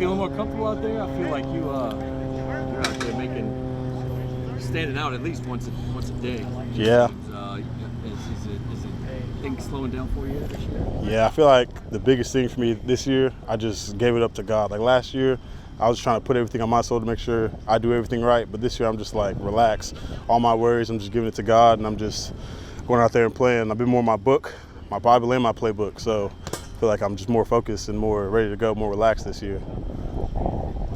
feeling more comfortable out there? I feel like you're out there standing out at least once a day. Yeah. Is it things slowing down for you this year? Yeah, I feel like the biggest thing for me this year, I just gave it up to God. Like last year, I was trying to put everything on my soul to make sure I do everything right. But this year, I'm just like, relax. All my worries, I'm just giving it to God, and I'm just going out there and playing. I've been more in my book, my Bible, and my playbook. So I feel like I'm just more focused and more ready to go, more relaxed this year.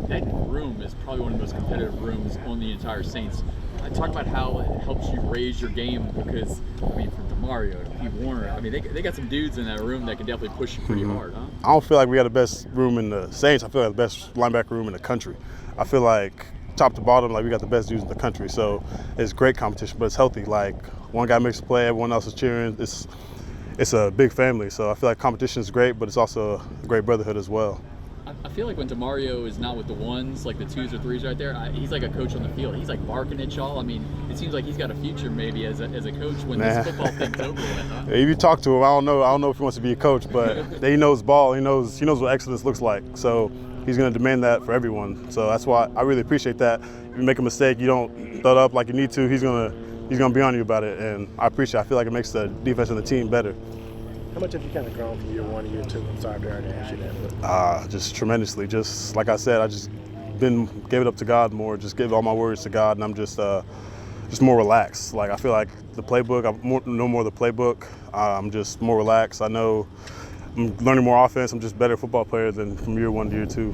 That room is probably one of the most competitive rooms on the entire Saints. Talk about how it helps you raise your game because, I mean, from DeMario to P. Warner, I mean, they got some dudes in that room that can definitely push you pretty hard, huh? I don't feel like we got the best room in the Saints. I feel like the best linebacker room in the country. I feel like top to bottom, like we got the best dudes in the country. So it's great competition, but it's healthy. Like one guy makes a play, everyone else is cheering. It's a big family. So I feel like competition is great, but it's also a great brotherhood as well. I feel like when DeMario is not with the ones, like the twos or threes right there, he's like a coach on the field. He's like barking at y'all. I mean, it seems like he's got a future maybe as a coach when this football thing's over with. Huh? If you talk to him, I don't know if he wants to be a coach, but he knows ball. He knows what excellence looks like. So he's going to demand that for everyone. So that's why I really appreciate that. If you make a mistake, you don't throw it up like you need to. He's gonna be on you about it, and I appreciate it. I feel like it makes the defense and the team better. How much have you kind of grown from year one to year two? I'm sorry to ask you that. But. Just tremendously. Just like I said, I just gave it up to God more. Just give all my worries to God, and I'm just more relaxed. Like I feel like the playbook, I know more of the playbook. I'm just more relaxed. I know I'm learning more offense. I'm just a better football player than from year one to year two.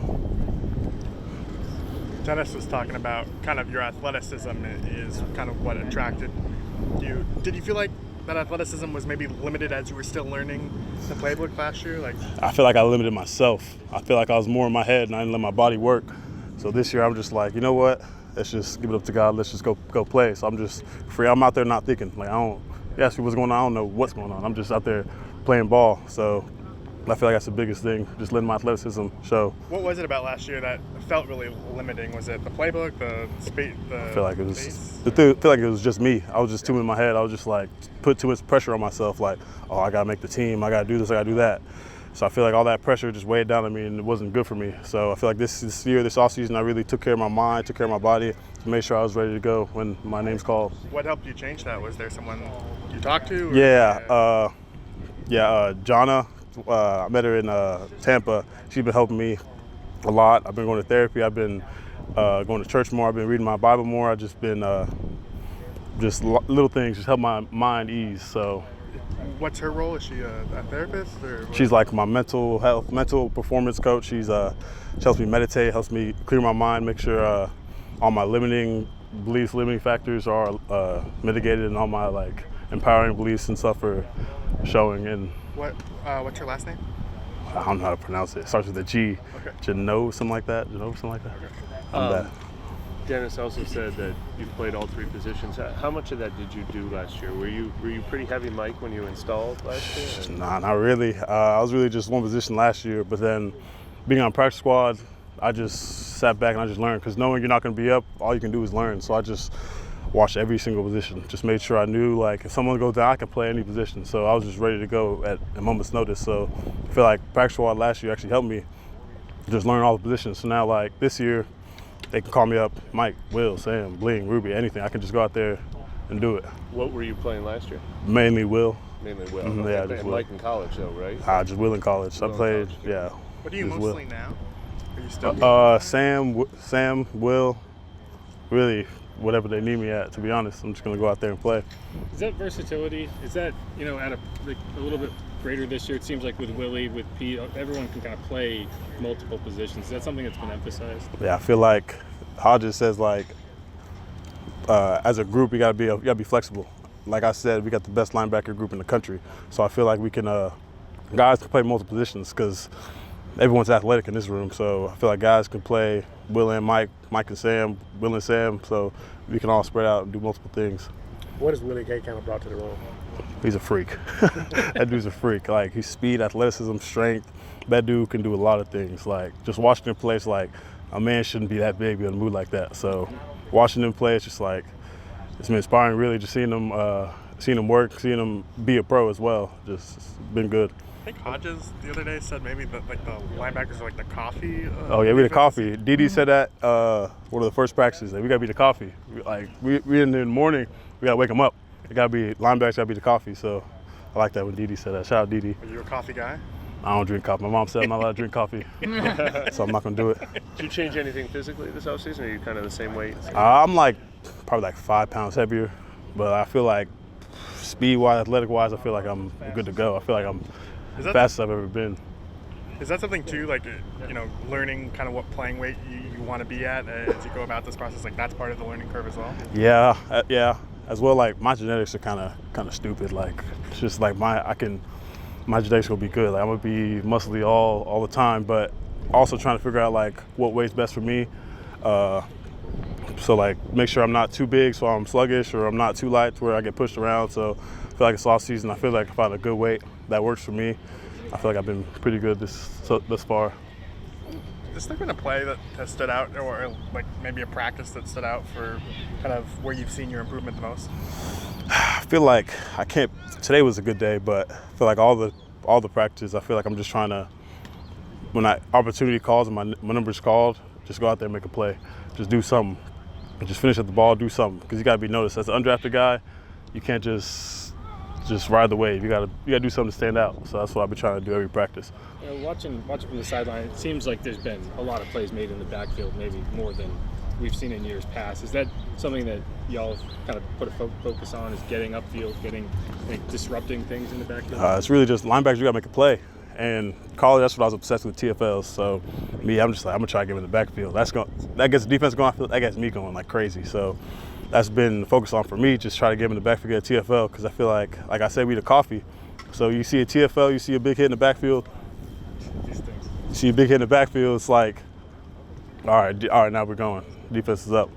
Dennis was talking about kind of your athleticism is kind of what attracted you. Did you feel like that athleticism was maybe limited as you were still learning the playbook last year? Like, I feel like I limited myself. I feel like I was more in my head and I didn't let my body work. So this year I'm just like, you know what? Let's just give it up to God. Let's just go play. So I'm just free. I'm out there not thinking. Like you ask me what's going on. I don't know what's going on. I'm just out there playing ball. So I feel like that's the biggest thing. Just letting my athleticism show. What was it about last year that felt really limiting? Was it the playbook, the space? I feel like it was. I feel like it was just me. I was just too in my head. I was just like put too much pressure on myself. Like, oh, I gotta make the team. I gotta do this. I gotta do that. So I feel like all that pressure just weighed down on me, and it wasn't good for me. So I feel like this year, this offseason, I really took care of my mind, took care of my body, to make sure I was ready to go when my name's called. What helped you change that? Was there someone you talked to? Or? Jonna. I met her in Tampa. She's been helping me a lot. I've been going to therapy. I've been going to church more. I've been reading my Bible more. I've just been just little things, just help my mind ease. So. What's her role? Is she a therapist? Or She's like my mental performance coach. She helps me meditate, helps me clear my mind, make sure all my limiting beliefs, limiting factors are mitigated, and all my like empowering beliefs and stuff are showing. And what's her last name? I don't know how to pronounce it. It starts with a G. Okay. Jano, something like that. Okay. I'm bad. Dennis also said that you played all three positions. How much of that did you do last year? Were you pretty heavy Mike when you installed last year? Nah, not really. I was really just one position last year, but then being on practice squad, I just sat back and I just learned, because knowing you're not going to be up, all you can do is learn. So I just watched every single position, just made sure I knew, like, if someone goes down, I can play any position. So I was just ready to go at a moment's notice. So I feel like practice squad last year actually helped me just learn all the positions. So now, like, this year, they can call me up, Mike, Will, Sam, Bling, Ruby, anything. I can just go out there and do it. What were you playing last year? Mainly Will. Mainly Will. Mm-hmm, yeah, just Will. Mike in college, though, right? Just Will in college. I played, yeah. What do you mostly now? Are you still? Sam, Will, really, whatever they need me at. To be honest, I'm just gonna go out there and play. Is that versatility? Is that at a little bit greater this year? It seems like with Willie, with Pete, everyone can kind of play multiple positions. Is that something that's been emphasized? Yeah, I feel like Hodges says, like, as a group, you gotta be flexible. Like I said, we got the best linebacker group in the country, so I feel like we can guys can play multiple positions because everyone's athletic in this room. So I feel like guys can play Will and Mike, Mike and Sam, Will and Sam. So we can all spread out and do multiple things. What has Willie Gay kind of brought to the room? He's a freak. That dude's a freak. Like, he's speed, athleticism, strength. That dude can do a lot of things. Like, just watching him play, it's like, a man shouldn't be that big, be able to move like that. So watching him play, it's just like, it's been inspiring, really. Just seeing him work, seeing him be a pro as well. Just, it's been good. I think Hodges the other day said maybe the linebackers are like the coffee. Oh yeah, we the coffee. Didi said that one of the first practices that we gotta be the coffee. We in the morning, we gotta wake them up. It gotta be linebackers gotta be the coffee. So I like that when Didi said that. Shout out Didi. Are you a coffee guy? I don't drink coffee. My mom said I'm not allowed to drink coffee, so I'm not gonna do it. Did you change anything physically this offseason, or are you kind of the same weight? I'm like probably like 5 pounds heavier, but I feel like speed-wise, athletic-wise, I feel like I'm good to go. I feel like I'm Is that fastest I've ever been. Is that something too, like, learning kind of what playing weight you want to be at as you go about this process? Like, that's part of the learning curve as well? Yeah. As well, like, my genetics are kind of stupid. Like, it's just like my genetics will be good. Like, I'm going to be muscly all the time, but also trying to figure out, like, what weight's best for me. So, like, make sure I'm not too big so I'm sluggish, or I'm not too light to where I get pushed around. So I feel like it's off season. I feel like I found a good weight that works for me. I feel like I've been pretty good thus far. Has there been a play that has stood out, or like maybe a practice that stood out for kind of where you've seen your improvement the most? I feel like today was a good day, but I feel like all the practices, I feel like I'm just trying to, when opportunity calls and my number's called, just go out there and make a play. Just do something. Just finish at the ball, do something. Because you got to be noticed. As an undrafted guy, you can't just ride the wave. You got to do something to stand out. So that's what I've been trying to do every practice. Watching from the sideline, it seems like there's been a lot of plays made in the backfield, maybe more than we've seen in years past. Is that something that y'all kind of put a focus on, is getting upfield, disrupting things in the backfield? It's really just linebackers, you got to make a play. And college, that's what I was obsessed with, TFLs. So me, I'm just like, I'm going to try to get in the backfield. That gets the defense going, that gets me going like crazy. So that's been the focus on for me, just try to get in the backfield, get a TFL, because I feel like I said, we the coffee. So you see a TFL, you see a big hit in the backfield, you see a big hit in the backfield, it's like, all right, now we're going. Defense is up.